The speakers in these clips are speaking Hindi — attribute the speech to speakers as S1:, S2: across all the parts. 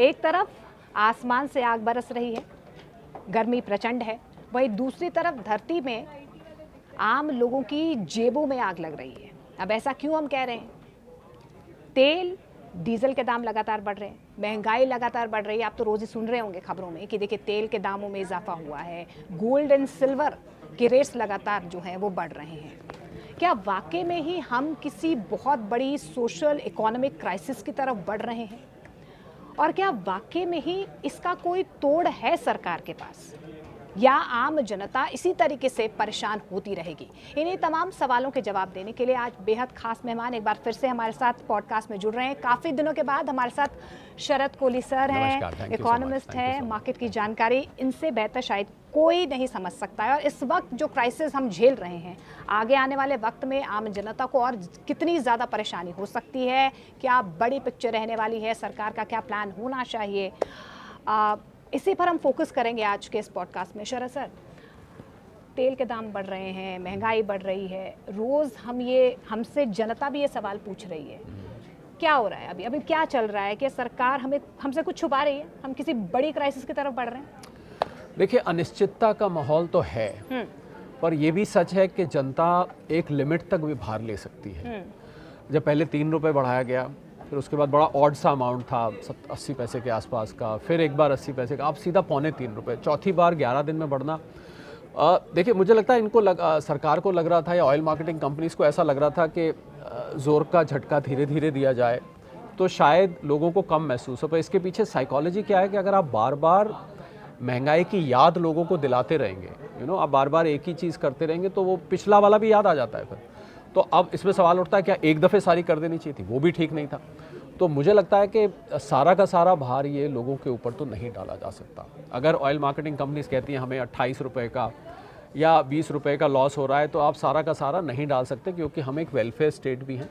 S1: एक तरफ आसमान से आग बरस रही है, गर्मी प्रचंड है, वहीं दूसरी तरफ धरती में आम लोगों की जेबों में आग लग रही है। अब ऐसा क्यों हम कह रहे हैं? तेल डीजल के दाम लगातार बढ़ रहे हैं, महंगाई लगातार बढ़ रही है। आप तो रोज ही सुन रहे होंगे खबरों में कि देखिए तेल के दामों में इजाफा हुआ है, गोल्ड एंड सिल्वर के रेट्स लगातार जो हैं वो बढ़ रहे हैं। क्या वाकई में ही हम किसी बहुत बड़ी सोशल इकोनॉमिक क्राइसिस की तरफ बढ़ रहे हैं? और क्या वाकई में ही इसका कोई तोड़ है सरकार के पास, या आम जनता इसी तरीके से परेशान होती रहेगी? इन्हीं तमाम सवालों के जवाब देने के लिए आज बेहद खास मेहमान एक बार फिर से हमारे साथ पॉडकास्ट में जुड़ रहे हैं। काफ़ी दिनों के बाद हमारे साथ शरद कोहली सर हैं, इकोनॉमिस्ट हैं, मार्केट की जानकारी इनसे बेहतर शायद कोई नहीं समझ सकता है। और इस वक्त जो क्राइसिस हम झेल रहे हैं, आगे आने वाले वक्त में आम जनता को और कितनी ज़्यादा परेशानी हो सकती है, क्या बड़ी पिक्चर रहने वाली है, सरकार का क्या प्लान होना चाहिए, इसी पर हम फोकस करेंगे आज के इस पॉडकास्ट में। शरद सर, तेल के दाम बढ़ रहे हैं, महंगाई बढ़ रही है, रोज़ हमसे जनता भी ये सवाल पूछ रही है, क्या हो रहा है अभी क्या चल रहा है? कि सरकार हमसे कुछ छुपा रही है? हम किसी बड़ी क्राइसिस की तरफ बढ़ रहे हैं?
S2: देखिए, अनिश्चितता का माहौल तो है, पर यह भी सच है कि जनता एक लिमिट तक भी भार ले सकती है। जब पहले 3 रुपये बढ़ाया गया, फिर उसके बाद बड़ा ऑड सा अमाउंट था 80 पैसे के आसपास का, फिर एक बार 80 पैसे का, अब सीधा 3.25 रुपये, चौथी बार 11 दिन में बढ़ना। देखिए, मुझे लगता है इनको सरकार को लग रहा था, या ऑयल मार्केटिंग कंपनीज को ऐसा लग रहा था कि ज़ोर का झटका धीरे धीरे दिया जाए तो शायद लोगों को कम महसूस हो। पर इसके पीछे साइकोलॉजी क्या है कि अगर आप बार बार महंगाई की याद लोगों को दिलाते रहेंगे, आप बार बार एक ही चीज़ करते रहेंगे, तो वो पिछला वाला भी याद आ जाता है फिर। तो अब इसमें सवाल उठता है, क्या एक दफ़े सारी कर देनी चाहिए थी? वो भी ठीक नहीं था। तो मुझे लगता है कि सारा का सारा भार ये लोगों के ऊपर तो नहीं डाला जा सकता। अगर ऑयल मार्केटिंग कंपनीज कहती हैं हमें 28 रुपये का या 20 रुपये का लॉस हो रहा है, तो आप सारा का सारा नहीं डाल सकते, क्योंकि हम एक वेलफेयर स्टेट भी हैं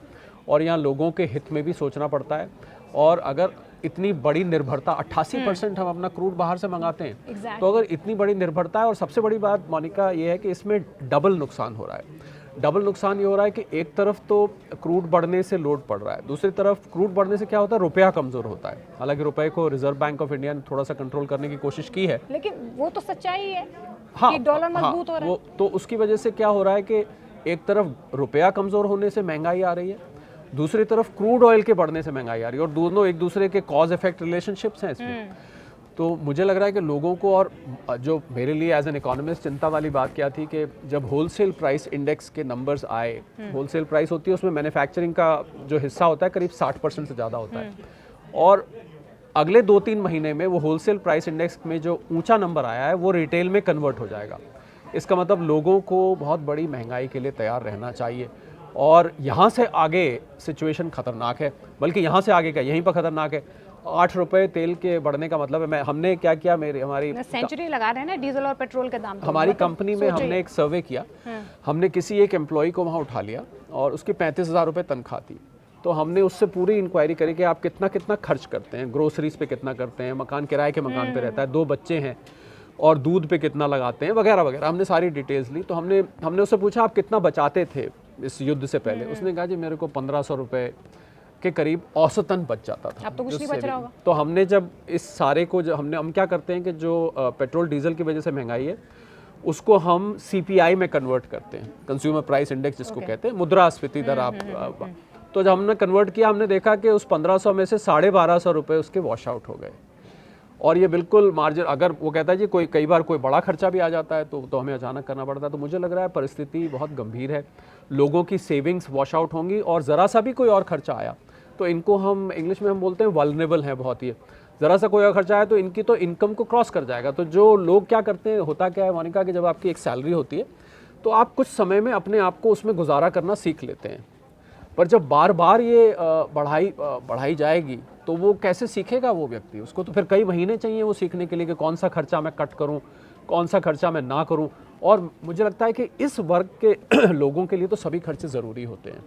S2: और यहाँ लोगों के हित में भी सोचना पड़ता है। और अगर इतनी बड़ी निर्भरता, 88% हम अपना क्रूड बाहर से मंगाते हैं, तो अगर इतनी बड़ी निर्भरता है, और सबसे बड़ी बात मोनिका ये है कि इसमें डबल नुकसान हो रहा है। डबल नुकसान ये हो रहा है कि एक तरफ तो क्रूड बढ़ने से लोड पड़ रहा है, दूसरी तरफ क्रूड बढ़ने से क्या होता है, रुपया कमज़ोर होता है। हालांकि रुपए को रिजर्व बैंक ऑफ इंडिया ने थोड़ा सा कंट्रोल करने की कोशिश की है,
S1: लेकिन वो तो सच्चाई है।
S2: हाँ,
S1: कि डॉलर मजबूत हो रहा है।
S2: तो उसकी वजह से क्या हो रहा है कि एक तरफ रुपया कमज़ोर होने से महंगाई आ रही है, दूसरी तरफ क्रूड ऑयल के बढ़ने से महंगाई आ रही है, और दोनों एक दूसरे के कॉज इफेक्ट रिलेशनशिप्स हैं इसमें। तो मुझे लग रहा है कि लोगों को, और जो मेरे लिए एज एन इकोनॉमिस्ट चिंता वाली बात क्या थी कि जब होलसेल प्राइस इंडेक्स के नंबर्स आए, होलसेल प्राइस होती है उसमें मैन्युफैक्चरिंग का जो हिस्सा होता है करीब 60% से ज़्यादा होता है, और अगले 2-3 महीने में वो होलसेल प्राइस इंडेक्स में जो ऊंचा नंबर आया है वो रिटेल में कन्वर्ट हो जाएगा। इसका मतलब लोगों को बहुत बड़ी महंगाई के लिए तैयार रहना चाहिए, और यहाँ से आगे सिचुएशन खतरनाक है, बल्कि यहाँ से आगे क्या, यहीं पर खतरनाक है। 8 रुपए तेल के बढ़ने का मतलब है, हमने क्या किया, हमारी
S1: सेंचुरी लगा रहे हैं ना डीजल और पेट्रोल के दाम।
S2: हमारी कंपनी में हमने एक सर्वे किया, हमने किसी एक एम्प्लॉय को वहाँ उठा लिया और उसकी 35,000 रुपये तनख्वाह थी। तो हमने उससे पूरी इंक्वायरी करी कि आप कितना कितना खर्च करते हैं, ग्रोसरीज पे कितना करते हैं, मकान किराए के मकान पे रहता है, 2 बच्चे हैं, और दूध पे कितना लगाते हैं, वगैरह वगैरह। हमने सारी डिटेल्स ली। तो हमने उससे पूछा आप कितना बचाते थे इस युद्ध से पहले? उसने कहा जी मेरे को 1500 रुपये के करीब औसतन बच जाता था।
S1: अब तो कुछ नहीं बच रहा होगा।
S2: तो हमने जब इस सारे को हम क्या करते हैं कि जो पेट्रोल डीजल की वजह से महंगाई है उसको हम CPI में कन्वर्ट करते हैं, कंज्यूमर प्राइस इंडेक्स जिसको कहते हैं, मुद्रास्फीति दर। आप तो जब हमने कन्वर्ट किया, हमने देखा कि उस 1500 में से 1250 रुपये उसके वॉश आउट हो गए। और ये बिल्कुल मार्जिन, अगर वो कहता है जी कई बार कोई बड़ा खर्चा भी आ जाता है तो हमें अचानक करना पड़ता है। तो मुझे लग रहा है परिस्थिति बहुत गंभीर है, लोगों की सेविंग्स वॉश आउट होंगी, और ज़रा सा भी कोई और खर्चा आया तो इनको हम इंग्लिश में हम बोलते हैं वल्नरेबल है बहुत ही। ज़रा सा कोई और खर्चा आया तो इनकी तो इनकम को क्रॉस कर जाएगा। तो जो लोग क्या करते हैं, होता क्या है मोनिका, कि जब आपकी एक सैलरी होती है तो आप कुछ समय में अपने आप को उसमें गुजारा करना सीख लेते हैं, पर जब बार बार ये बढ़ाई जाएगी तो वो कैसे सीखेगा वो व्यक्ति? उसको तो फिर कई महीने चाहिए वो सीखने के लिए कि कौन सा खर्चा मैं कट करूं, कौन सा खर्चा मैं ना करूं। और मुझे लगता है कि इस वर्ग के लोगों के लिए तो सभी खर्चे ज़रूरी होते हैं।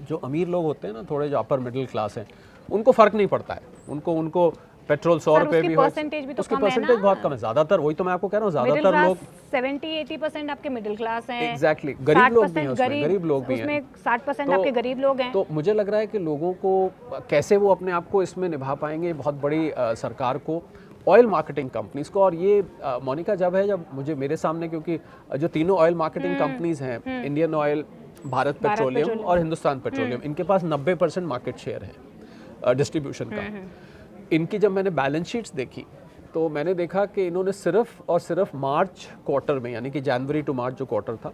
S2: जो अमीर लोग होते हैं ना, थोड़े जो अपर मिडिल क्लास हैं, उनको फ़र्क नहीं पड़ता है, उनको पेट्रोल 100 रुपए
S1: उसकी
S2: भी हो,
S1: परसेंटेज भी तो
S2: उसकी
S1: कम है
S2: परसेंटेज
S1: ना।
S2: बहुत कम है। ज़्यादातर वही तो मैं आपको कह रहा हूँ,
S1: मिडिल
S2: ज़्यादातर
S1: क्लास
S2: लोग
S1: 70-80% आपके मिडिल क्लास हैं।
S2: एग्जैक्टली गरीब लोग भी हैं, उसमें गरीब लोग भी हैं,
S1: उसमें 60%
S2: तो-
S1: आपके गरीब लोग हैं।
S2: तो मुझे लग रहा है कि लोगों को कैसे वो अपने आप को इसमें निभा पाएंगे, बहुत बड़ी सरकार को, ऑयल मार्केटिंग कंपनीज को। और ये मोनिका जब मुझे मेरे सामने, क्योंकि जो तीनों ऑयल मार्केटिंग कंपनीज हैं, इंडियन ऑयल, भारत पेट्रोलियम और हिंदुस्तान पेट्रोलियम, इनके पास 90% मार्केट शेयर है डिस्ट्रीब्यूशन का। इनकी जब मैंने बैलेंस शीट्स देखी तो मैंने देखा कि इन्होंने सिर्फ और सिर्फ मार्च क्वार्टर में, यानी कि जनवरी टू मार्च जो क्वार्टर था,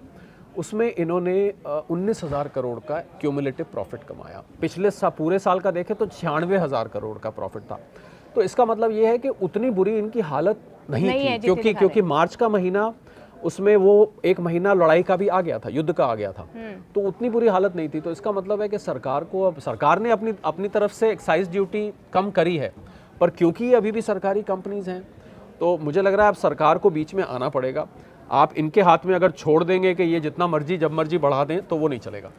S2: उसमें इन्होंने 19,000 करोड़ का क्यूमुलेटिव प्रॉफिट कमाया। पिछले पूरे साल का देखें तो 96,000 करोड़ का प्रॉफिट था। तो इसका मतलब ये है कि उतनी बुरी इनकी हालत नहीं थी, क्योंकि मार्च का महीना, उसमें वो एक महीना लड़ाई का भी आ गया था, युद्ध का आ गया था, तो उतनी बुरी हालत नहीं थी। तो इसका मतलब है कि सरकार को, अब सरकार ने अपनी तरफ से एक्साइज ड्यूटी कम करी है, पर क्योंकि ये अभी भी सरकारी कंपनीज हैं, तो मुझे लग रहा है अब सरकार को बीच में आना पड़ेगा। आप इनके हाथ में अगर छोड़ देंगे कि ये जितना मर्जी जब मर्जी बढ़ा दें, तो वो नहीं चलेगा।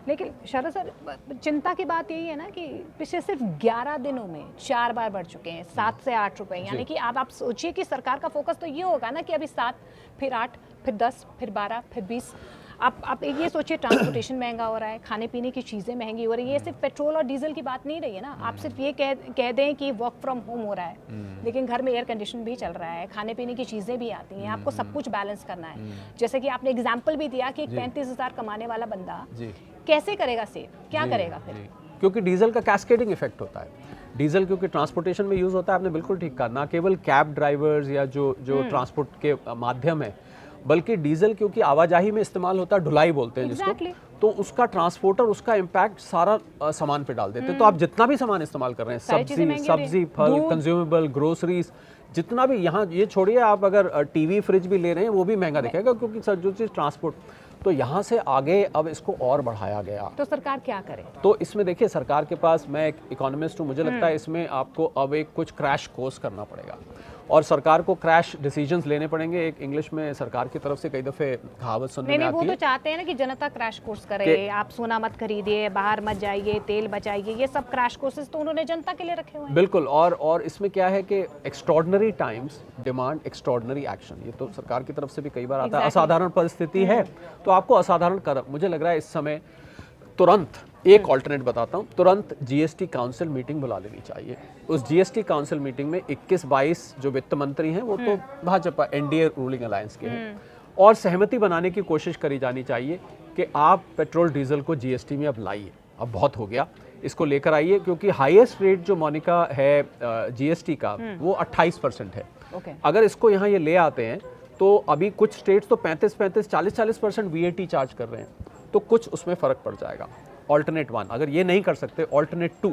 S1: लेकिन शरद सर, चिंता की बात यही है ना कि पिछले सिर्फ 11 दिनों में 4 बार बढ़ चुके हैं, 7 से 8 रुपए। यानी कि आप सोचिए कि सरकार का फोकस तो ये होगा ना कि अभी 7, फिर 8, फिर 10, फिर 12, फिर 20। आप एक ये सोचिए, ट्रांसपोर्टेशन महंगा हो रहा है, खाने पीने की चीज़ें महंगी हो रही है। ये सिर्फ पेट्रोल और डीजल की बात नहीं रही है ना। आप सिर्फ ये कह दें कि वर्क फ्रॉम होम हो रहा है, लेकिन घर में एयर कंडीशन भी चल रहा है, खाने पीने की चीज़ें भी आती हैं, आपको सब कुछ बैलेंस करना है। जैसे कि आपने एग्जाम्पल भी दिया कि 35,000 कमाने वाला बंदा कैसे करेगा सेव, क्या करेगा फिर?
S2: क्योंकि डीजल का कैस्केडिंग इफेक्ट होता है। डीजल क्योंकि ट्रांसपोर्टेशन में यूज़ होता है, आपने बिल्कुल ठीक कहा, ना केवल कैब ड्राइवर्स या जो ट्रांसपोर्ट के माध्यम है, बल्कि डीजल क्योंकि आवाजाही में इस्तेमाल होता है, ढुलाई बोलते हैं जिसको, तो उसका ट्रांसपोर्टर, उसका इम्पैक्ट सारा सामान पे डाल देते हैं। तो आप जितना भी सामान इस्तेमाल कर रहे हैं, सब्जी, फल, कंज्यूमेबल, ग्रोसरीज, जितना भी, यहाँ ये छोड़िए, आप अगर टीवी फ्रिज भी ले रहे हैं वो भी महंगा दिखेगा, क्योंकि सर जो चीज़ ट्रांसपोर्ट, तो यहाँ से आगे अब इसको और बढ़ाया गया।
S1: तो सरकार क्या करे?
S2: तो इसमें देखिए, सरकार के पास, मैं एक इकोनॉमिस्ट हूँ, मुझे लगता है इसमें आपको अब एक कुछ क्रैश कोर्स करना पड़ेगा और सरकार को क्रैश डिसीजंस लेने पड़ेंगे। एक इंग्लिश में सरकार की तरफ से कई दफ़े कहावत सुनने में आती है,
S1: वो तो चाहते हैं ना कि जनता क्रैश कोर्स करे, आप सोना मत खरीदिए, बाहर मत जाइए, तेल बचाइए, ये सब क्रैश कोर्सेज तो उन्होंने जनता के लिए रखे हुए हैं।
S2: बिल्कुल। और इसमें क्या है कि extraordinary times demand extraordinary action, ये तो सरकार की तरफ से भी कई बार आता है। असाधारण परिस्थिति है तो आपको असाधारण कदम, मुझे लग रहा है इस समय तुरंत एक ऑल्टरनेट बताता हूँ, तुरंत जीएसटी काउंसिल मीटिंग बुला लेनी चाहिए। उस जीएसटी काउंसिल मीटिंग में 21-22 जो वित्त मंत्री हैं वो तो भाजपा एनडीए रूलिंग अलायंस के हैं, और सहमति बनाने की कोशिश करी जानी चाहिए कि आप पेट्रोल डीजल को जीएसटी में अब लाइए, अब बहुत हो गया, इसको लेकर आइए, क्योंकि हाईएस्ट रेट जो मोनिका है जीएसटी का वो 28% है। अगर इसको यहाँ ये ले आते हैं तो अभी कुछ स्टेट्स तो 35-35, 40-40% वीएटी चार्ज कर रहे हैं, तो कुछ उसमें फर्क पड़ जाएगा। ऑल्टरनेट 1, अगर ये नहीं कर सकते, ऑल्टरनेट 2,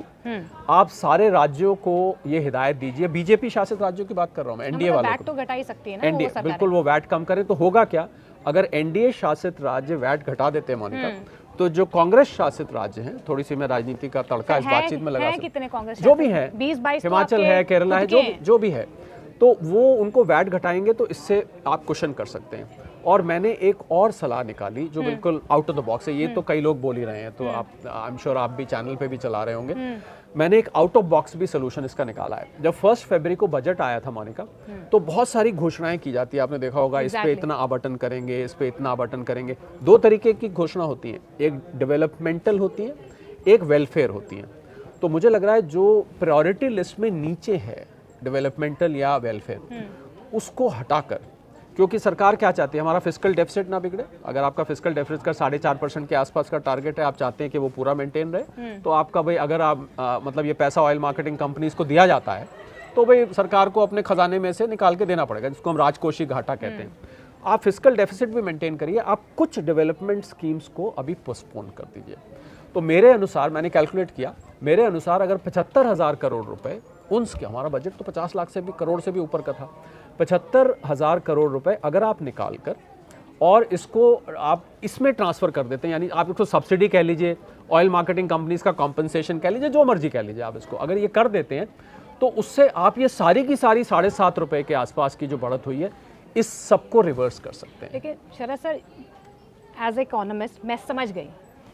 S2: आप सारे राज्यों को ये हिदायत दीजिए, बीजेपी शासित राज्यों की बात कर रहा हूँ मैं, एनडीए वालों को,
S1: वैट तो घटा ही सकती है ना
S2: एनडीए, बिल्कुल, वो वैट कम करे। तो होगा क्या, अगर एनडीए शासित राज्य वैट घटा देते हैं मोनिका, तो जो कांग्रेस शासित राज्य हैं, थोड़ी सी मैं राजनीति का तड़का इस बातचीत में लगा सकता हूं, जो भी है,
S1: 20-22
S2: हिमाचल है, केरला है, जो भी है, तो वो उनको वैट घटाएंगे तो इससे आप कुशन कर सकते हैं। और मैंने एक और सलाह निकाली जो बिल्कुल आउट ऑफ द बॉक्स है, ये तो कई लोग बोल ही रहे हैं, तो आप, आई एम श्योर आप भी चैनल पे भी चला रहे होंगे, मैंने एक आउट ऑफ बॉक्स भी सोल्यूशन इसका निकाला है। जब 1 फरवरी को बजट आया था मोनिका, तो बहुत सारी घोषणाएं की जाती है, आपने देखा होगा, इस पे इतना आवंटन करेंगे, इस पे इतना आवंटन करेंगे। 2 तरीके की घोषणा होती हैं, एक डेवलपमेंटल होती है, एक वेलफेयर होती है। तो मुझे लग रहा है जो प्रायोरिटी लिस्ट में नीचे है, डेवलपमेंटल या वेलफेयर, उसको हटाकर, क्योंकि सरकार क्या चाहती है, हमारा फिस्कल डेफिसिट ना बिगड़े। अगर आपका फिस्कल डेफिसिट का 4.5% के आसपास का टारगेट है, आप चाहते हैं कि वो पूरा मेंटेन रहे, तो आपका भाई, अगर आप मतलब ये पैसा ऑयल मार्केटिंग कंपनीज को दिया जाता है, तो भाई सरकार को अपने खजाने में से निकाल के देना पड़ेगा, जिसको हम राजकोषीय घाटा कहते हैं। आप फिस्कल डेफिसिट भी मेंटेन करिए, आप कुछ डेवलपमेंट स्कीम्स को अभी पोस्टपोन कर दीजिए। तो मेरे अनुसार, मैंने कैलकुलेट किया, मेरे अनुसार अगर 75,000 करोड़ रुपए, हमारा बजट तो 50 लाख से भी, करोड़ से भी ऊपर का था, 75,000 करोड़ रुपए अगर आप निकाल कर और इसको आप इसमें ट्रांसफ़र कर देते हैं, यानी आप इसको सब्सिडी कह लीजिए, ऑयल मार्केटिंग कंपनीज का कॉम्पनसेशन कह लीजिए, जो मर्जी कह लीजिए आप इसको, अगर ये कर देते हैं, तो उससे आप ये सारी की सारी 7.5 रुपए के आसपास की जो बढ़त हुई है, इस सबको रिवर्स कर सकते हैं।
S1: लेकिन शरद सर, एज ए इकोनॉमिस्ट मैं समझ गई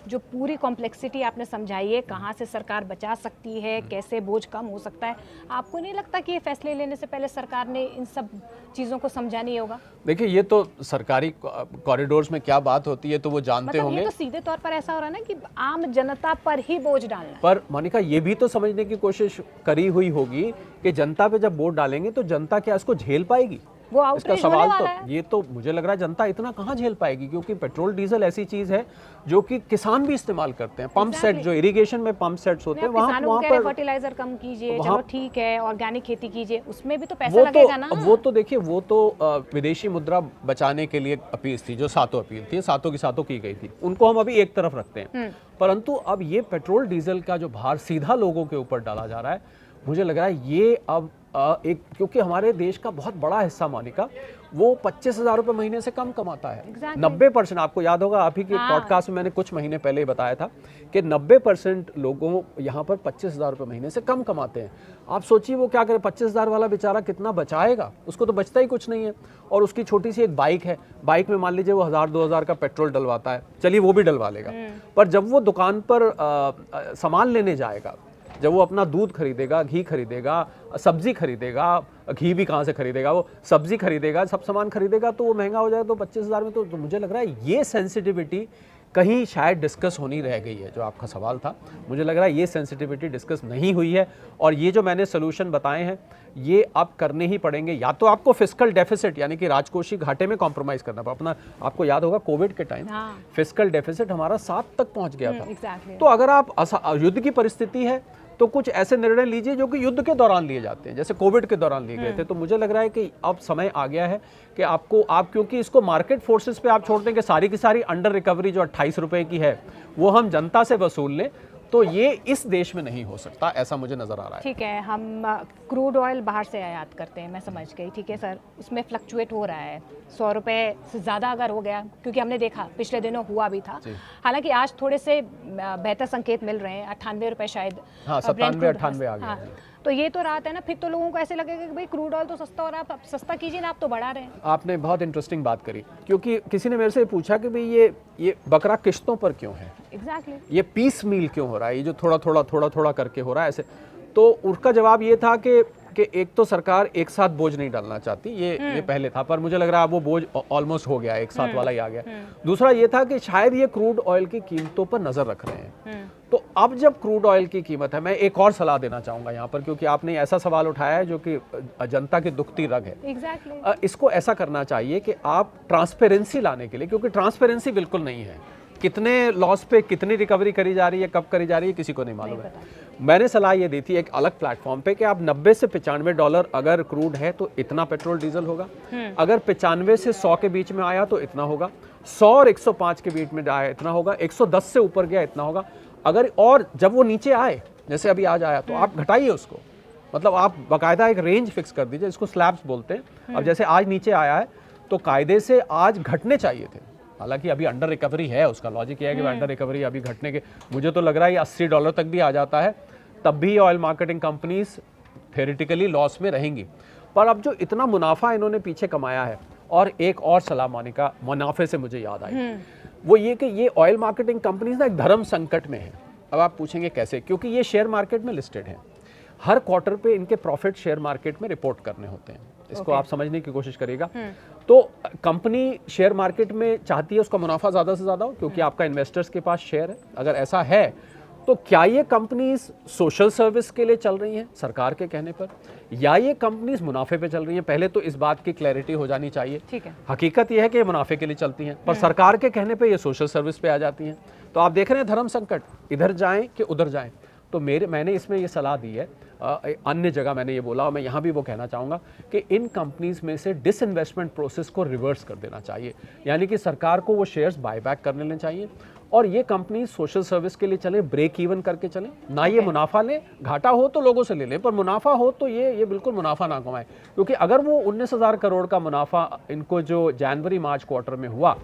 S1: जो पूरी कॉम्प्लेक्सिटी आपने समझाई है, कहाँ से सरकार बचा सकती है, कैसे बोझ कम हो सकता है, आपको नहीं लगता कि ये फैसले लेने से पहले सरकार ने इन सब चीज़ों को समझा नहीं होगा?
S2: देखिए, ये तो सरकारी कॉरिडोर्स में क्या बात होती है तो वो जानते
S1: मतलब
S2: होंगे।
S1: ये तो सीधे तौर पर ऐसा हो रहा है ना कि आम जनता पर ही बोझ डालना है।
S2: पर मोनिका, ये भी तो समझने की कोशिश करी हुई होगी कि जनता पे जब वोट डालेंगे तो जनता क्या इसको झेल पाएगी?
S1: वो
S2: इसका
S1: आउटरीच होने
S2: सवाल
S1: वाला
S2: तो
S1: है।
S2: ये तो मुझे लग रहा है जनता इतना कहाँ झेल पाएगी, क्योंकि पेट्रोल डीजल ऐसी चीज है जो कि किसान भी इस्तेमाल करते हैं। पंप सेट, जो इरिगेशन में पंप सेट्स होते हैं,
S1: किसानों को
S2: वहाँ
S1: कह रहे
S2: पर
S1: फर्टिलाइजर कम कीजिए,
S2: वहाँ-
S1: चलो ठीक है, ऑर्गेनिक खेती कीजिए, उसमें भी तो पैसा
S2: वो
S1: लगेगा ना।
S2: वो तो देखिए, वो तो विदेशी मुद्रा बचाने के लिए अपील थी, जो सातों अपील थी, सातों की सातों की गई थी, उनको हम अभी एक तरफ रखते हैं। परंतु अब ये पेट्रोल डीजल का जो भार सीधा लोगों के ऊपर डाला जा रहा है, मुझे लग रहा है ये अब एक, क्योंकि हमारे देश का बहुत बड़ा हिस्सा मोनिका वो 25,000 रुपये महीने से कम कमाता है। 90%, आपको याद होगा, आप ही के पॉडकास्ट में मैंने कुछ महीने पहले ही बताया था कि 90% लोगों यहाँ पर 25,000 रुपये महीने से कम कमाते हैं। आप सोचिए वो क्या करे, 25,000 वाला बेचारा कितना बचाएगा? उसको तो बचता ही कुछ नहीं है। और उसकी छोटी सी एक बाइक है, बाइक में मान लीजिए वो 1,000-2,000 का पेट्रोल डलवाता है, चलिए वो भी डलवा लेगा। पर जब वो दुकान पर सामान लेने जाएगा, जब वो अपना दूध खरीदेगा, घी खरीदेगा, सब्जी खरीदेगा, घी भी कहाँ से खरीदेगा, वो सब्जी खरीदेगा, सब सामान खरीदेगा, तो वो महंगा हो जाएगा। तो 25,000 में तो मुझे लग रहा है ये सेंसिटिविटी कहीं शायद डिस्कस होनी रह गई है। जो आपका सवाल था, मुझे लग रहा है ये सेंसिटिविटी डिस्कस नहीं हुई है। और ये जो मैंने सोल्यूशन बताए हैं, ये अब करने ही पड़ेंगे। या तो आपको फिस्कल डेफिसिट यानी कि राजकोषीय घाटे में कॉम्प्रोमाइज़ करना पड़ा। अपना, आपको याद होगा कोविड के टाइम फिस्कल डेफिसिट हमारा 7 तक पहुंच गया था। तो अगर आप युद्ध की परिस्थिति है तो कुछ ऐसे निर्णय लीजिए जो कि युद्ध के दौरान लिए जाते हैं, जैसे कोविड के दौरान लिए गए थे। तो मुझे लग रहा है कि अब समय आ गया है कि आप क्योंकि इसको मार्केट फोर्सेस पे आप छोड़ दें कि सारी की सारी अंडर रिकवरी जो 28 रुपए की है वो हम जनता से वसूल लें, तो ये इस देश में नहीं हो सकता, ऐसा मुझे नजर आ रहा है।
S1: ठीक है, हम क्रूड ऑयल बाहर से आयात करते हैं, मैं समझ गई, ठीक है सर, उसमें फ्लक्चुएट हो रहा है। 100 रुपये से ज़्यादा अगर हो गया, क्योंकि हमने देखा पिछले दिनों हुआ भी था, हालांकि आज थोड़े से बेहतर संकेत मिल रहे हैं, 98 रुपये शायद,
S2: 97-98 आ गया।
S1: तो ये तो राहत है ना। फिर तो लोगों को ऐसे लगेगा कि भाई क्रूड ऑयल तो सस्ता हो रहा है, आप सस्ता कीजिए ना, आप तो बढ़ा रहे हैं।
S2: आपने बहुत इंटरेस्टिंग बात करी, क्योंकि किसी ने मेरे से पूछा कि भाई ये बकरा किश्तों पर क्यों है, ये पीस मील क्यों हो रहा है, ये जो थोड़ा थोड़ा करके हो रहा है ऐसे। तो उसका जवाब ये था कि एक तो सरकार एक साथ बोझ नहीं डालना चाहती, ये पहले था, पर मुझे लग रहा है वो बोझ ऑलमोस्ट हो गया, एक साथ वाला ही आ गया। दूसरा ये था कि शायद ये क्रूड ऑयल की कीमतों पर नजर रख रहे हैं। तो अब जब क्रूड ऑयल की कीमत है, मैं एक और सलाह देना चाहूंगा यहाँ पर, क्योंकि आपने ऐसा सवाल उठाया है जो कि जनता की दुखती रग है। इसको ऐसा करना चाहिए कि आप ट्रांसपेरेंसी लाने के लिए, क्योंकि ट्रांसपेरेंसी बिल्कुल नहीं है, कितने लॉस पे कितनी रिकवरी करी जा रही है, कब करी जा रही है, किसी को नहीं मालूम है। मैंने सलाह ये दी थी एक अलग प्लेटफॉर्म पे कि आप 90 से $95 अगर क्रूड है तो इतना पेट्रोल डीजल होगा, अगर 95 से 100 के बीच में आया तो इतना होगा, 100 और 105 के बीच में आया इतना होगा, 110 से ऊपर गया इतना होगा। अगर और जब वो नीचे आए, जैसे अभी आज आया, तो आप घटाइए उसको, मतलब आप बाकायदा एक रेंज फिक्स कर दीजिए, इसको स्लैब्स बोलते हैं। अब जैसे आज नीचे आया है तो कायदे से आज घटने चाहिए थे, हालांकि अभी अंडर रिकवरी है, उसका लॉजिक ये है कि अंडर रिकवरी अभी घटने के, मुझे तो लग रहा है ये $80 तक भी आ जाता है, तब भी oil marketing companies theoretically loss में रहेंगी। पर अब जो इतना मुनाफा इन्होंने पीछे कमाया है, और एक और सलाह मोनिका मुनाफे से मुझे याद आई, वो ये कि ये ऑयल मार्केटिंग कंपनीज ना एक धर्म संकट में है। अब आप पूछेंगे कैसे, क्योंकि ये शेयर मार्केट में लिस्टेड है, हर क्वार्टर पे इनके प्रॉफिट शेयर मार्केट में रिपोर्ट करने होते हैं। इसको आप समझने की कोशिश करिएगा। तो कंपनी शेयर मार्केट में चाहती है उसका मुनाफा ज़्यादा से ज़्यादा हो, क्योंकि आपका इन्वेस्टर्स के पास शेयर है। अगर ऐसा है तो क्या ये कंपनीज सोशल सर्विस के लिए चल रही हैं सरकार के कहने पर, या ये कंपनीज मुनाफे पे चल रही हैं? पहले तो इस बात की क्लैरिटी हो जानी चाहिए।
S1: ठीक है,
S2: हकीकत यह है कि ये मुनाफे के लिए चलती हैं, पर सरकार के कहने पे ये सोशल सर्विस पे आ जाती हैं। तो आप देख रहे हैं धर्म संकट, इधर जाएं कि उधर जाएं। तो मैंने इसमें ये सलाह दी है, अन्य जगह मैंने ये बोला और मैं यहाँ भी वो कहना चाहूँगा कि इन कंपनीज में से डिसइन्वेस्टमेंट प्रोसेस को रिवर्स कर देना चाहिए, यानी कि सरकार को वो शेयर्स बायबैक कर लेने चाहिए और ये कंपनी सोशल सर्विस के लिए चले, ब्रेक इवन करके चले, ना ये मुनाफा लें, घाटा हो तो लोगों से ले लें, पर मुनाफा हो तो ये बिल्कुल मुनाफा ना कमाए। क्योंकि अगर वो 19,000 करोड़ का मुनाफा इनको जो जनवरी मार्च क्वार्टर में हुआ,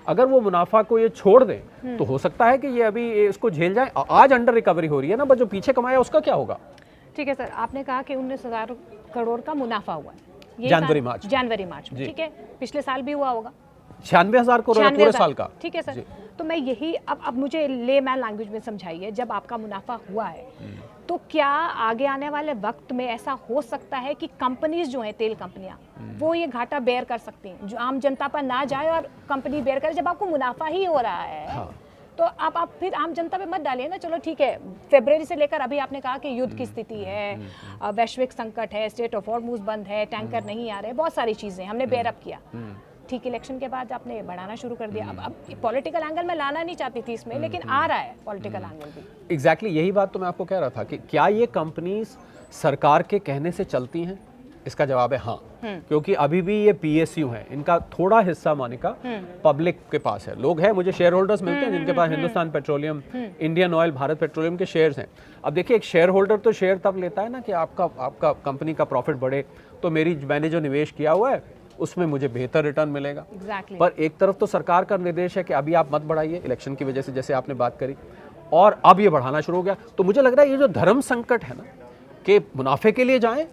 S2: अगर वो मुनाफा को ये छोड़ दें तो हो सकता है कि ये अभी इसको झेल जाए। आज अंडर रिकवरी हो रही है ना, बस जो पीछे कमाया उसका क्या होगा।
S1: ठीक है सर, आपने कहा कि 19,000 करोड़ का मुनाफा हुआ है
S2: जनवरी मार्च
S1: में, ठीक है, पिछले साल भी हुआ होगा।
S2: 96,000 करोड़ है पूरे साल का।
S1: ठीक है सर, तो मैं यही अब मुझे लेमैन लैंग्वेज में समझाइए, जब आपका मुनाफा हुआ है तो क्या आगे आने वाले वक्त में ऐसा हो सकता है कि कंपनीज जो हैं, तेल कंपनियां, वो ये घाटा बेयर कर सकती हैं, जो आम जनता पर ना जाए और कंपनी बेयर करे, जब आपको मुनाफा ही हो रहा है।
S2: हाँ।
S1: तो आप फिर आम जनता पे मत डालिए ना। चलो ठीक है, फरवरी से लेकर अभी आपने कहा कि युद्ध की स्थिति है, वैश्विक संकट है, स्टेट ऑफ हॉर्मुज़ बंद है, टैंकर नहीं आ रहे, बहुत सारी चीजें हमने बेयर अप किया। ठीक, इलेक्शन के बाद आपने बढ़ाना शुरू कर दिया। अब पॉलिटिकल एंगल में लाना नहीं चाहती थी इसमें, लेकिन आ रहा है पॉलिटिकल एंगल भी।
S2: एग्जैक्टली यही बात तो मैं आपको कह रहा था कि क्या ये कंपनीज सरकार के कहने से चलती हैं? इसका जवाब है हाँ, क्योंकि अभी भी ये पीएसयू हैं, इनका थोड़ा हिस्सा मोनिका पब्लिक के पास है। लोग हैं, मुझे शेयर होल्डर्स मिलते हैं जिनके पास Hindustan petroleum, Indian oil, Bharat petroleum के शेयर्स हैं। अब देखिए, एक शेयर होल्डर तो शेयर तब लेता है ना कि आपका कंपनी का प्रॉफिट बढ़े, तो मैंने जो निवेश किया हुआ है उसमें मुझे बेहतर रिटर्न मिलेगा।
S1: Exactly.
S2: पर एक तरफ तो सरकार का निर्देश है कि अभी आप मत बढ़ाइए, इलेक्शन की वजह से, जैसे आपने बात करी, और अब ये बढ़ाना शुरू हो गया। तो मुझे लग रहा है ये जो धर्म संकट है ना, कि मुनाफे के लिए जाएं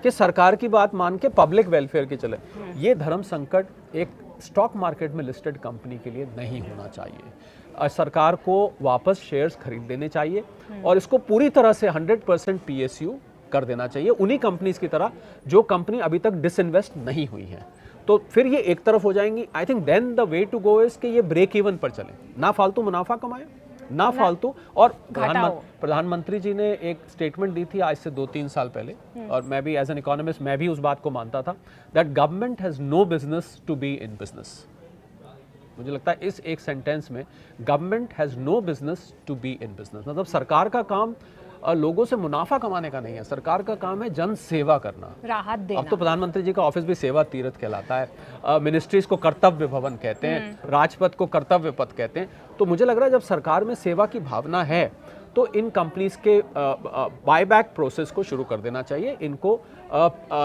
S2: कि सरकार की बात मान के पब्लिक वेलफेयर के चले, ये धर्म संकट एक स्टॉक मार्केट में लिस्टेड कंपनी के लिए नहीं होना चाहिए। सरकार को वापस शेयर्स खरीद लेने चाहिए और इसको पूरी तरह से 100% पीएसयू कर देना चाहिए, उन्हीं कंपनीज की तरह जो कंपनी अभी तक डिसइन्वेस्ट नहीं हुई है। तो फिर ये एक तरफ हो जाएंगी। I think then the way to go is कि ये ब्रेक इवन पर चले, ना फालतू मुनाफा कमाए, ना फालतू। और प्रधानमंत्री जी ने एक स्टेटमेंट दी थी आज से 2-3 साल पहले, और मैं भी एज एन इकोनॉमिस्ट मैं भी उस बात को मानता था, that government has no business to be in business. मुझे लगता है इस एक सेंटेंस में government has no business to be in business, मतलब सरकार का काम लोगों से मुनाफा कमाने का नहीं है, सरकार का काम है जन सेवा करना,
S1: राहत देना।
S2: अब तो प्रधानमंत्री जी का ऑफिस भी सेवा तीर्थ कहलाता है, मिनिस्ट्रीज को कर्तव्य भवन कहते हैं, राजपथ को कर्तव्य पथ कहते हैं। तो मुझे लग रहा है जब सरकार में सेवा की भावना है तो इन कंपनीज के बायबैक प्रोसेस को शुरू कर देना चाहिए, इनको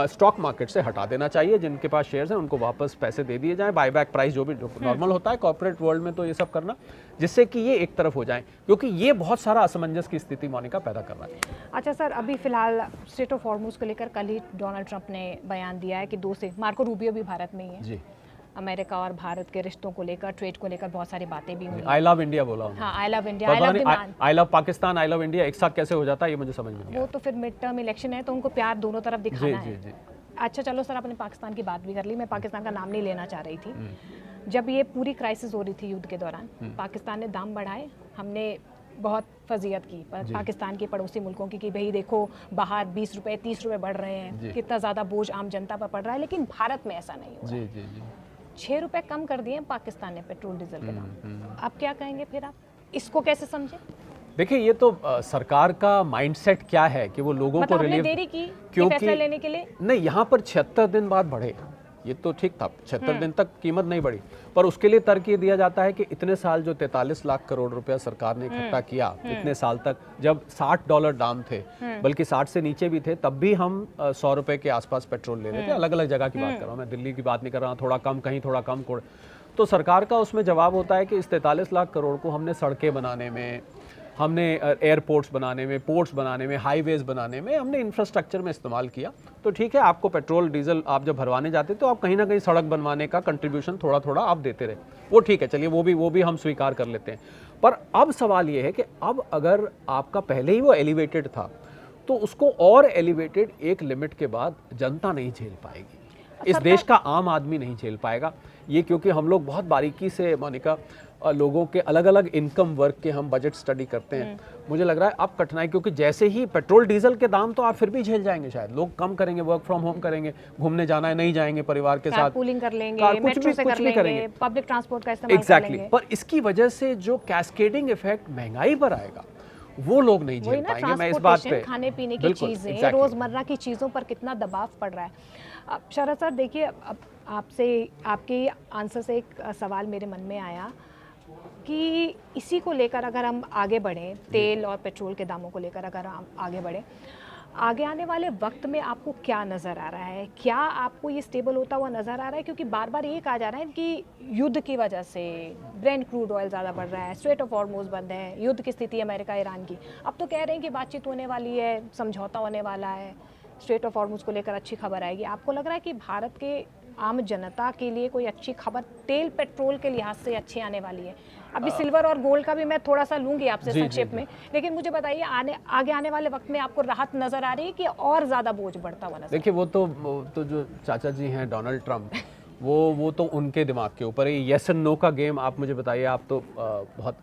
S2: स्टॉक मार्केट से हटा देना चाहिए, जिनके पास शेयर्स हैं उनको वापस पैसे दे दिए जाएं, बायबैक प्राइस जो भी नॉर्मल होता है कॉर्पोरेट वर्ल्ड में, तो ये सब करना, जिससे कि ये एक तरफ हो जाएं, क्योंकि ये बहुत सारा असमंजस की स्थिति मोनिका पैदा कर रहा है।
S1: अच्छा सर, अभी फिलहाल स्टेट ऑफ हॉर्मुज़ को लेकर कल ही डोनाल्ड ट्रंप ने बयान दिया है कि मार्को रूबियो भी भारत में ही है जी। अमेरिका और भारत के रिश्तों को लेकर, ट्रेड को लेकर बहुत सारी बातें भी हुई।
S2: आई लव इंडिया बोला।
S1: हाँ, I love India, I love demand,
S2: I love Pakistan, I love India एक साथ कैसे हो जाता है ये मुझे समझ में नहीं।
S1: वो तो फिर मिड टर्म इलेक्शन है तो उनको प्यार दोनों तरफ दिखाना है। जी। अच्छा चलो सर, आपने पाकिस्तान की बात भी कर ली, मैं पाकिस्तान का नाम नहीं लेना चाह रही थी। जब ये पूरी क्राइसिस हो रही थी युद्ध के दौरान, पाकिस्तान ने दाम बढ़ाए, हमने बहुत फजीयत की पाकिस्तान के पड़ोसी मुल्कों की कि भाई देखो बाहर 20 रुपए 30 रुपए बढ़ रहे हैं, कितना ज़्यादा बोझ आम जनता पर पड़ रहा है, लेकिन भारत में ऐसा नहीं हुआ। जी। 6 रुपए कम कर दिए पाकिस्तान ने पेट्रोल डीजल के दाम। आप क्या कहेंगे फिर, आप इसको कैसे समझे?
S2: देखिए, ये तो सरकार का माइंडसेट क्या है कि वो लोगों को रिलीफ
S1: देरी की फैसला लेने के लिए।
S2: नहीं, यहाँ पर 76 दिन बाद बढ़े, ये तो ठीक था, 76 दिन तक कीमत नहीं बढ़ी, पर उसके लिए तर्क ये दिया जाता है कि इतने साल जो 43 लाख करोड़ रुपया सरकार ने इकट्ठा किया, इतने साल तक जब $60 दाम थे, बल्कि 60 से नीचे भी थे, तब भी हम 100 रुपए के आसपास पेट्रोल ले रहे थे। अलग अलग जगह की बात कर रहा हूँ मैं, दिल्ली की बात नहीं कर रहा हूँ, थोड़ा कम कहीं, थोड़ा कम। तो सरकार का उसमें जवाब होता है कि इस 43 लाख करोड़ को हमने सड़कें बनाने में, हमने एयरपोर्ट्स बनाने में, पोर्ट्स बनाने में, हाईवेज बनाने में, हमने इंफ्रास्ट्रक्चर में इस्तेमाल किया। तो ठीक है, आपको पेट्रोल डीजल आप जब भरवाने जाते तो आप कहीं ना कहीं सड़क बनवाने का कंट्रीब्यूशन थोड़ा थोड़ा आप देते रहे, वो ठीक है, चलिए वो भी हम स्वीकार कर लेते हैं। पर अब सवाल ये है कि अब अगर आपका पहले ही वो एलिवेटेड था तो उसको और एलिवेटेड एक लिमिट के बाद जनता नहीं झेल पाएगी, इस देश का आम आदमी नहीं झेल पाएगा ये, क्योंकि हम लोग बहुत बारीकी से मोनिका लोगों के अलग अलग इनकम वर्ग के हम बजट स्टडी करते हैं। मुझे लग रहा है अब कठिनाई, क्योंकि जैसे ही पेट्रोल डीजल के दाम तो आप फिर भी झेल जाएंगे, शायद लोग कम करेंगे, वर्क फ्रॉम होम करेंगे, घूमने जाना है नहीं जाएंगे परिवार के साथ,
S1: पूलिंग कर लेंगे, मेट्रो से कर लेंगे, पब्लिक ट्रांसपोर्ट का इस्तेमाल
S2: एग्जैक्टली। पर इसकी वजह से जो कैस्केडिंग इफेक्ट महंगाई पर आएगा वो लोग नहीं झेल पाएंगे। मैं इस बात पे,
S1: खाने पीने की चीजें, रोजमर्रा की चीजों पर कितना दबाव पड़ रहा है। शरद सर देखिए, अब आपसे, आपके आंसर से एक सवाल मेरे मन में आया कि इसी को लेकर अगर हम आगे बढ़ें, तेल और पेट्रोल के दामों को लेकर अगर हम आगे बढ़ें, आगे आने वाले वक्त में आपको क्या नज़र आ रहा है? क्या आपको ये स्टेबल होता हुआ नज़र आ रहा है? क्योंकि बार बार ये कहा जा रहा है कि युद्ध की वजह से ब्रेंट क्रूड ऑयल ज़्यादा बढ़ रहा है, स्ट्रेट ऑफ हॉर्मुज़ बंद है, युद्ध की स्थिति अमेरिका ईरान की, अब तो कह रहे हैं कि बातचीत होने वाली है, समझौता होने वाला है, स्ट्रेट ऑफ हॉर्मुज को लेकर अच्छी खबर आएगी। आपको लग रहा है कि भारत के आम जनता के लिए कोई अच्छी खबर तेल पेट्रोल के लिहाज से अच्छी आने वाली है? अभी सिल्वर और गोल्ड का भी मैं थोड़ा सा लूंगी आपसे संक्षेप में, लेकिन मुझे बताइए आगे आने वाले वक्त में आपको राहत नजर आ रही है कि और ज्यादा बोझ बढ़ता हुआ नजर?
S2: देखिए वो तो जो चाचा जी हैं डोनाल्ड ट्रंप, वो तो उनके दिमाग के ऊपर है। यस एंड नो का गेम आप मुझे बताइए, आप तो बहुत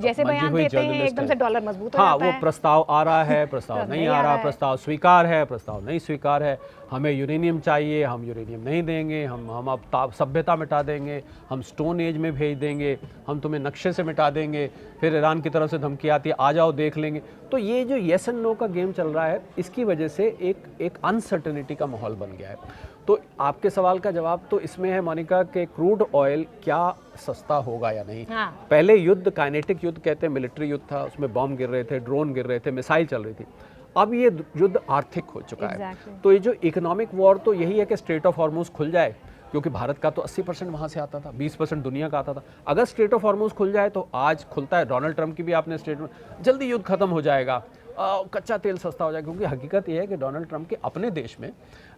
S1: जैसे बयान देते हैं एकदम से डॉलर मजबूत हो जाता है।
S2: वो प्रस्ताव आ रहा है, प्रस्ताव नहीं आ रहा, प्रस्ताव स्वीकार है, प्रस्ताव नहीं स्वीकार है, हमें यूरेनियम चाहिए, हम यूरेनियम नहीं देंगे, हम अब सभ्यता मिटा देंगे, हम स्टोन एज में भेज देंगे, हम तुम्हें नक्शे से मिटा देंगे, फिर ईरान की तरफ से धमकी आती है आ जाओ देख लेंगे। तो ये जो यस एंड नो का गेम चल रहा है, इसकी वजह से एक अनसर्टेनिटी का माहौल बन गया है। तो आपके सवाल का जवाब तो इसमें है मोनिका कि क्रूड ऑयल क्या सस्ता होगा या नहीं।
S1: हाँ।
S2: पहले युद्ध काइनेटिक युद्ध कहते हैं, मिलिट्री युद्ध था, उसमें बॉम्ब गिर रहे थे, ड्रोन गिर रहे थे, मिसाइल चल रही थी। अब ये युद्ध आर्थिक हो चुका है। तो ये जो इकोनॉमिक वॉर तो यही है कि स्ट्रेट ऑफ हॉर्मुज खुल जाए, क्योंकि भारत का तो 80% वहाँ से आता था, 20% दुनिया का आता था। अगर स्ट्रेट ऑफ हॉर्मुज खुल जाए तो आज खुलता है, डोनाल्ड ट्रंप की भी आपने स्टेटमेंट, जल्दी युद्ध खत्म हो जाएगा, कच्चा तेल सस्ता हो जाएगा। क्योंकि हकीकत यह है कि डोनाल्ड ट्रंप के अपने देश में,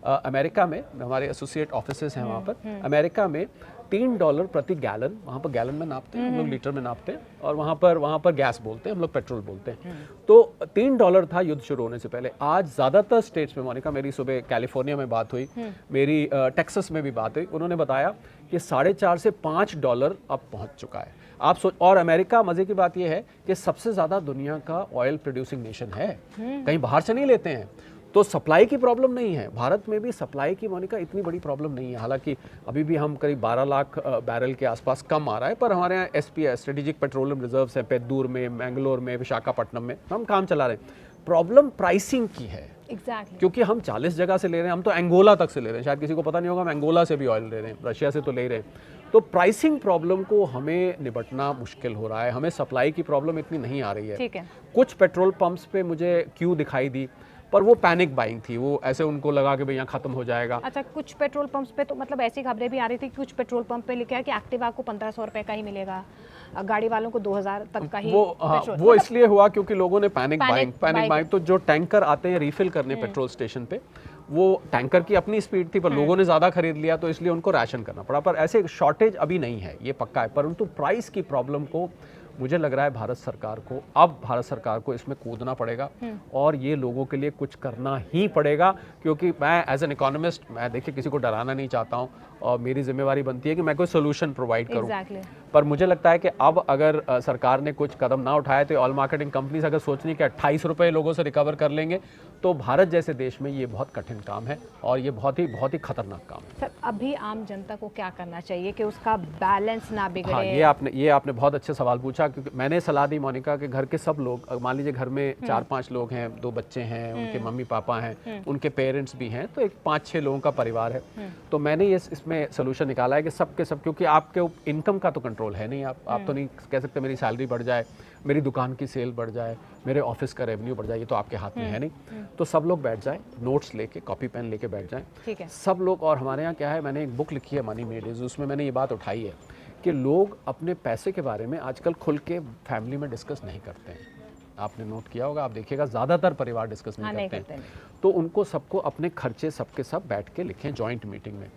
S2: अमेरिका में, हमारे एसोसिएट ऑफिसेस हैं वहाँ पर, अमेरिका में $3 प्रति गैलन, वहाँ पर गैलन में नापते हैं, हम लोग लीटर में नापते हैं, और वहाँ पर गैस बोलते हैं, हम लोग पेट्रोल बोलते हैं। तो $3 था युद्ध शुरू होने से पहले। आज ज़्यादातर स्टेट्स में, मोनिका मेरी सुबह कैलिफोर्निया में बात हुई, मेरी टेक्सास में भी बात हुई, उन्होंने बताया कि $4.5 से $5 अब पहुँच चुका है। आप सोच, और अमेरिका, मजे की बात यह है कि सबसे ज़्यादा दुनिया का ऑयल प्रोड्यूसिंग नेशन है, कहीं बाहर से नहीं लेते हैं, तो सप्लाई की प्रॉब्लम नहीं है। भारत में भी सप्लाई की मोनिका इतनी बड़ी प्रॉब्लम नहीं है, हालांकि अभी भी हम करीब 12 लाख बैरल के आसपास कम आ रहा है, पर हमारे यहाँ SPR स्ट्रेटेजिक पेट्रोलियम रिजर्व्स हैं, पेद्दूर में, मैंगलोर में, विशाखापट्टनम में, हम काम चला रहे हैं। प्रॉब्लम प्राइसिंग की है। क्योंकि हम 40 जगह से ले रहे हैं, हम तो एंगोला तक से ले रहे हैं, शायद किसी को पता नहीं होगा, हम एंगोला से भी ऑयल ले रहे हैं, रशिया से तो ले रहे हैं। तो प्राइसिंग प्रॉब्लम को हमें निपटना मुश्किल हो रहा है, हमें सप्लाई की प्रॉब्लम इतनी नहीं आ रही है।
S1: ठीक है।
S2: कुछ पेट्रोल पंप्स पे मुझे क्यू दिखाई दी, पर वो पैनिक बाइंग थी, वो ऐसे उनको लगा कि भाई यहाँ खत्म हो जाएगा।
S1: अच्छा, कुछ पेट्रोल पंप्स पे तो मतलब ऐसी खबरें भी आ रही थी कि कुछ पेट्रोल पंप पे लिखा है कि एक्टिवा को 1500 रुपए का ही मिलेगा, गाड़ी वालों को 2000 तक का ही।
S2: वो इसलिए हुआ क्योंकि लोगों ने पैनिक बाइंग, तो जो टैंकर आते हैं रिफिल करने पेट्रोल स्टेशन पे, वो टैंकर की अपनी स्पीड थी, पर लोगों ने ज़्यादा खरीद लिया, तो इसलिए उनको राशन करना पड़ा। पर ऐसे शॉर्टेज अभी नहीं है, ये पक्का है, परंतु प्राइस की प्रॉब्लम को मुझे लग रहा है भारत सरकार को इसमें कूदना पड़ेगा, और ये लोगों के लिए कुछ करना ही पड़ेगा। क्योंकि मैं एज एन इकोनॉमिस्ट, मैं देखिए किसी को डराना नहीं चाहता हूँ, और मेरी जिम्मेवारी बनती है कि मैं कोई सोल्यूशन प्रोवाइड करूँ। पर मुझे लगता है कि अब अगर सरकार ने कुछ कदम ना उठाए, तो ऑयल मार्केटिंग कंपनीज अगर सोच रही कि 28 रुपये लोगों से रिकवर कर लेंगे, तो भारत जैसे देश में ये बहुत कठिन काम है, और ये बहुत ही खतरनाक काम है।
S1: सर, अभी आम जनता को क्या करना चाहिए कि उसका बैलेंस ना बिगड़े?
S2: हाँ, ये आपने बहुत अच्छे सवाल पूछा, क्योंकि मैंने सलाह दी मोनिका के घर के सब लोग, मान लीजिए घर में 4-5 लोग हैं, 2 बच्चे हैं, उनके मम्मी पापा हैं, उनके पेरेंट्स भी हैं, तो एक 5-6 लोगों का परिवार है। तो मैंने ये इसमें सोल्यूशन निकाला है कि सबके सब, क्योंकि आपके इनकम का तो कंट्रोल है नहीं, आप तो नहीं कह सकते मेरी सैलरी बढ़ जाए, मेरी दुकान की सेल बढ़ जाए, मेरे ऑफिस का रेवेन्यू बढ़ जाए, ये तो आपके हाथ में है नहीं। तो सब लोग बैठ जाएं, नोट्स लेके, कॉपी पेन लेके बैठ जाएं।
S1: ठीक है।
S2: सब लोग, और हमारे यहाँ क्या है, मैंने एक बुक लिखी है मनी मेड इज, उसमें मैंने ये बात उठाई है कि लोग अपने पैसे के बारे में आजकल खुल के फैमिली में डिस्कस नहीं करते हैं। आपने नोट किया होगा, आप देखिएगा ज़्यादातर परिवार डिस्कस नहीं करते हैं। तो उनको सबको अपने खर्चे सबके सब बैठ के लिखें जॉइंट मीटिंग में,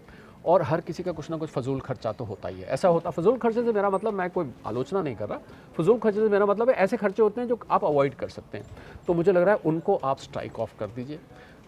S2: और हर किसी का कुछ ना कुछ फजूल खर्चा तो होता ही है। ऐसा होता, फजूल खर्चे से मेरा मतलब, मैं कोई आलोचना नहीं कर रहा, फजूल खर्चे से मेरा मतलब है ऐसे खर्चे होते हैं जो आप अवॉइड कर सकते हैं। तो मुझे लग रहा है उनको आप स्ट्राइक ऑफ कर दीजिए।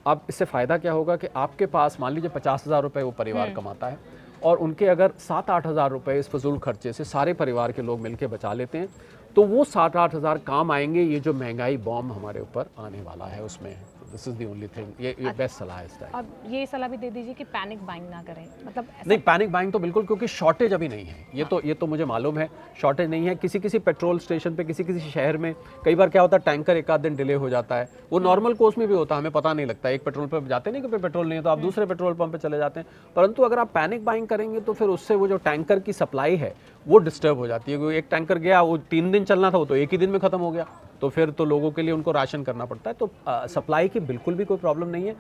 S2: अब इससे फ़ायदा क्या होगा कि आपके पास मान लीजिए 50,000 रुपये वो परिवार कमाता है, और उनके अगर 7-8 हज़ार रुपये इस फजूल खर्चे से सारे परिवार के लोग मिलकर बचा लेते हैं, तो वो 7-8 हज़ार काम आएंगे ये जो महंगाई बॉम्ब हमारे ऊपर आने वाला है उसमें। This is the only thing, ये बेस्ट सलाह है इस टाइम।
S1: अब ये सलाह भी दे दीजिए कि पैनिक बाइंग ना करें, मतलब
S2: नहीं, पैनिक बाइंग तो बिल्कुल, क्योंकि शॉर्टेज अभी नहीं है, ये तो मुझे मालूम है, शॉर्टेज नहीं है। किसी पेट्रोल स्टेशन पे, किसी शहर में कई बार क्या होता है, टैंकर एक आध दिन डिले हो जाता है, वो नॉर्मल कोर्स में भी होता है, हमें पता नहीं लगता। एक पेट्रोल पंप जाते नहीं कि पेट्रोल नहीं है, तो आप दूसरे पेट्रोल पंप पे चले जाते हैं। परंतु अगर आप पैनिक बाइंग करेंगे तो फिर उससे वो जो टैंकर की सप्लाई है वो डिस्टर्ब हो जाती है। क्योंकि एक टैंकर गया, वो 3 दिन चलना था, वो तो एक ही दिन में खत्म हो गया, तो फिर तो लोगों के लिए उनको राशन करना पड़ता है। तो सप्लाई की बिल्कुल भी कोई प्रॉब्लम नहीं है,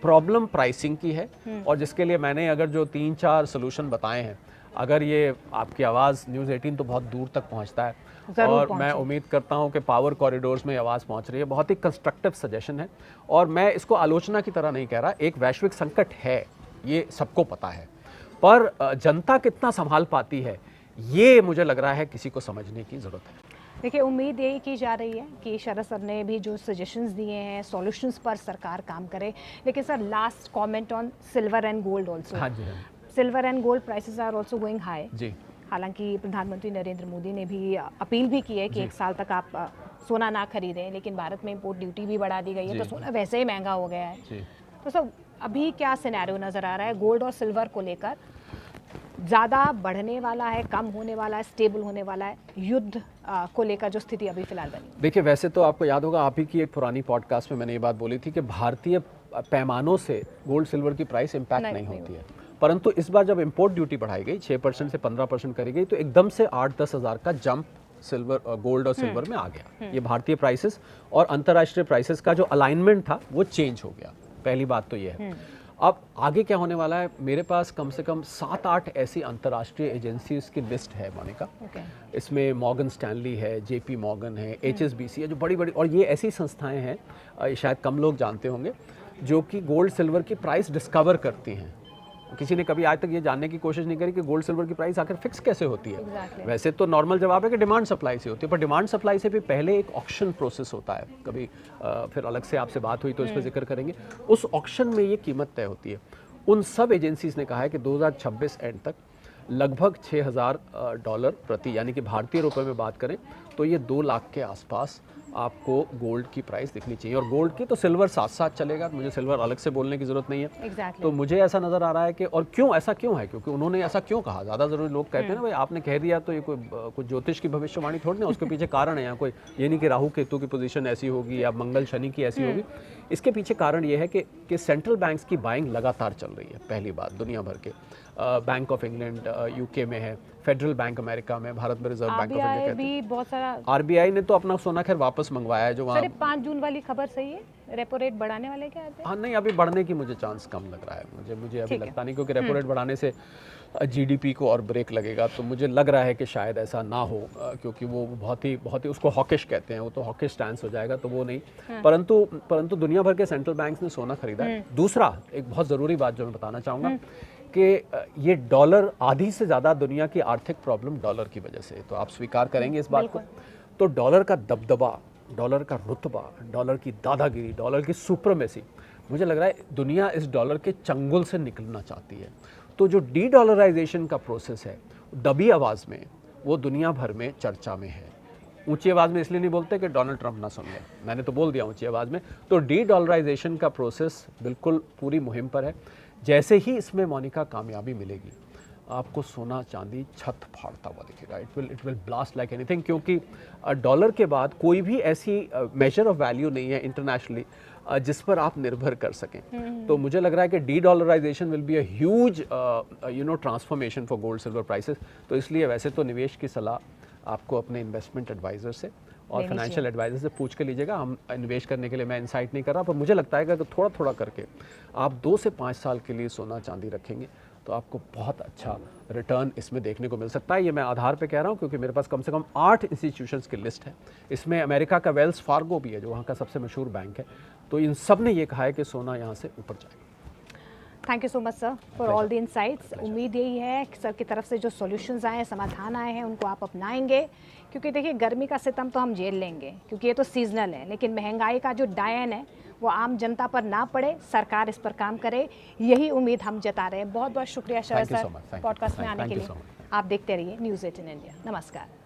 S2: प्रॉब्लम प्राइसिंग की है। और जिसके लिए मैंने अगर जो 3-4 सोल्यूशन बताए हैं, अगर ये आपकी आवाज़ न्यूज़ 18 तो बहुत दूर तक पहुंचता है,
S1: जरूर
S2: और मैं
S1: पहुंचे।
S2: उम्मीद करता हूं कि पावर कॉरिडोर्स में आवाज़ पहुंच रही है। बहुत ही कंस्ट्रक्टिव सजेशन है और मैं इसको आलोचना की तरह नहीं कह रहा। एक वैश्विक संकट है, ये सबको पता है, पर जनता कितना संभाल पाती है ये मुझे लग रहा है किसी को समझने की ज़रूरत है।
S1: देखिए, उम्मीद यही की जा रही है कि शरद सर ने भी जो सजेशंस दिए हैं, सॉल्यूशंस पर सरकार काम करे। लेकिन sir, last comment on silver and gold also.
S2: हाँ जी, हाँ
S1: silver and gold prices are also going high.
S2: जी।
S1: हालांकि प्रधानमंत्री नरेंद्र मोदी ने भी अपील भी की है कि 1 साल तक आप सोना ना खरीदें, लेकिन भारत में इंपोर्ट ड्यूटी भी बढ़ा दी गई है, तो सोना वैसे ही महंगा हो गया है
S2: जी।
S1: तो सर, अभी क्या सिनेरियो नज़र आ रहा है गोल्ड और सिल्वर को लेकर? ज़्यादा बढ़ने वाला है, कम होने वाला है, स्टेबल होने वाला है? युद्ध को लेकर जो स्थिति अभी फिलहाल बनी।
S2: देखिए, वैसे तो आपको याद होगा, आप ही की एक पुरानी पॉडकास्ट में मैंने ये बात बोली थी कि भारतीय पैमानों से गोल्ड सिल्वर की प्राइस इम्पैक्ट नहीं होती है, परंतु इस बार जब इंपोर्ट ड्यूटी बढ़ाई गई 6% से 15% करी गई, तो एकदम से 8-10 हज़ार का जंप सिल्वर, गोल्ड और सिल्वर में आ गया। ये भारतीय प्राइसेस और अंतर्राष्ट्रीय प्राइसेस का जो अलाइनमेंट था वो चेंज हो गया। पहली बात तो ये है। अब आगे क्या होने वाला है, मेरे पास कम से कम 7-8 ऐसी अंतर्राष्ट्रीय एजेंसीज की लिस्ट है मोनिका। इसमें मॉर्गन स्टैनली है, जेपी मॉर्गन है, HSBC है, जो बड़ी बड़ी, और ये ऐसी संस्थाएं हैं, शायद कम लोग जानते होंगे, जो कि गोल्ड सिल्वर की प्राइस डिस्कवर करती हैं। किसी ने कभी आज तक ये जानने की कोशिश नहीं करी कि गोल्ड सिल्वर की प्राइस आखिर फिक्स कैसे होती है। वैसे तो नॉर्मल जवाब है कि डिमांड सप्लाई से होती है, पर डिमांड सप्लाई से भी पहले एक ऑक्शन प्रोसेस होता है। कभी फिर अलग से आपसे बात हुई तो इस पर जिक्र करेंगे। उस ऑक्शन में ये कीमत तय होती है। उन सब एजेंसीज ने कहा है कि 2026 एंड तक लगभग $6,000 प्रति, यानी कि भारतीय रुपए में बात करें तो ये 2 लाख के आसपास आपको गोल्ड की प्राइस दिखनी चाहिए। और गोल्ड की तो सिल्वर साथ साथ चलेगा, मुझे सिल्वर अलग से बोलने की ज़रूरत नहीं है। तो मुझे ऐसा नज़र आ रहा है कि, और क्यों ऐसा क्यों है, क्योंकि उन्होंने ऐसा क्यों कहा। ज़्यादा ज़रूरी लोग कहते हैं ना भाई आपने कह दिया तो ये कोई ज्योतिष की भविष्यवाणी थोड़ी ना, उसके पीछे कारण है। यहाँ कोई ये नहीं कि राहु केतु की पोजीशन ऐसी होगी या मंगल शनि की ऐसी होगी। इसके पीछे कारण ये है कि सेंट्रल बैंक्स की बाइंग लगातार चल रही है। पहली बात, दुनिया भर के बैंक ऑफ इंग्लैंड यूके में है, फेडरल बैंक अमेरिका में, भारत में रिजर्व बैंक ऑफ इंडिया कहते हैं, बहुत सारा। आरबीआई ने तो अपना सोना खैर वापस मंगवाया है, जो वहाँ
S1: 5 जून वाली खबर सही है, रेपो रेट बढ़ाने वाले क्या?
S2: हाँ नहीं, अभी बढ़ने की मुझे चांस कम लग रहा है। मुझे अभी लगता नहीं, क्योंकि रेपो रेट बढ़ाने से जीडीपी को और ब्रेक लगेगा। तो मुझे लग रहा है कि शायद ऐसा ना हो, क्योंकि वो बहुत ही उसको हॉकिश कहते हैं, वो तो हॉकिश स्टैंस हो जाएगा, तो वो नहीं। परंतु दुनिया भर के सेंट्रल बैंक्स ने सोना खरीदा है। दूसरा, एक बहुत ज़रूरी बात जो मैं बताना चाहूँगा कि ये डॉलर, आधी से ज़्यादा दुनिया की आर्थिक प्रॉब्लम डॉलर की वजह से, तो आप स्वीकार करेंगे इस बात को। तो डॉलर का दबदबा, डॉलर का रुतबा, डॉलर की दादागिरी, डॉलर की सुप्रीमेसी, मुझे लग रहा है दुनिया इस डॉलर के चंगुल से निकलना चाहती है। तो जो डी डॉलराइजेशन का प्रोसेस है, दबी आवाज़ में, वो दुनिया भर में चर्चा में है। ऊंची आवाज़ में इसलिए नहीं बोलते कि डोनाल्ड ट्रंप ना सुन ले, मैंने तो बोल दिया ऊंची आवाज़ में। तो डी डॉलराइजेशन का प्रोसेस बिल्कुल पूरी मुहिम पर है। जैसे ही इसमें मोनिका कामयाबी मिलेगी, आपको सोना चांदी छत फाड़ता हुआ दिखेगा। It will blast like anything, क्योंकि डॉलर के बाद कोई भी ऐसी मेजर ऑफ वैल्यू नहीं है इंटरनेशनली जिस पर आप निर्भर कर सकें। तो मुझे लग रहा है कि de dollarisation will be a huge transformation for gold silver prices. तो इसलिए वैसे तो निवेश की सलाह आपको अपने इन्वेस्टमेंट एडवाइज़र से और फाइनेंशियल एडवाइज़र से पूछ के लीजिएगा। हम निवेश करने के लिए मैं इंसाइट नहीं कर रहा, पर मुझे लगता है कि अगर थोड़ा थोड़ा करके आप 2 से 5 साल के लिए सोना चांदी रखेंगे तो आपको बहुत अच्छा रिटर्न इसमें देखने को मिल सकता है। ये मैं आधार पे कह रहा हूँ क्योंकि मेरे पास कम से कम 8 इंस्टीट्यूशंस की लिस्ट है। इसमें अमेरिका का वेल्स फार्गो भी है, जो वहाँ का सबसे मशहूर बैंक है। तो इन सब ने ये कहा है कि सोना यहाँ से ऊपर जाएगा।
S1: Thank you so much sir for all the insights. उम्मीद यही है कि सर की तरफ से जो सॉल्यूशंस आए हैं, समाधान आए हैं, उनको आप अपनाएंगे, क्योंकि देखिए गर्मी का सितम तो हम झेल लेंगे क्योंकि ये तो सीजनल है, लेकिन महंगाई का जो डायन है वो आम जनता पर ना पड़े, सरकार इस पर काम करे, यही उम्मीद हम जता रहे हैं। बहुत बहुत शुक्रिया शरद सर पॉडकास्ट में आने के लिए। आप देखते रहिए न्यूज़ 18 इंडिया। नमस्कार।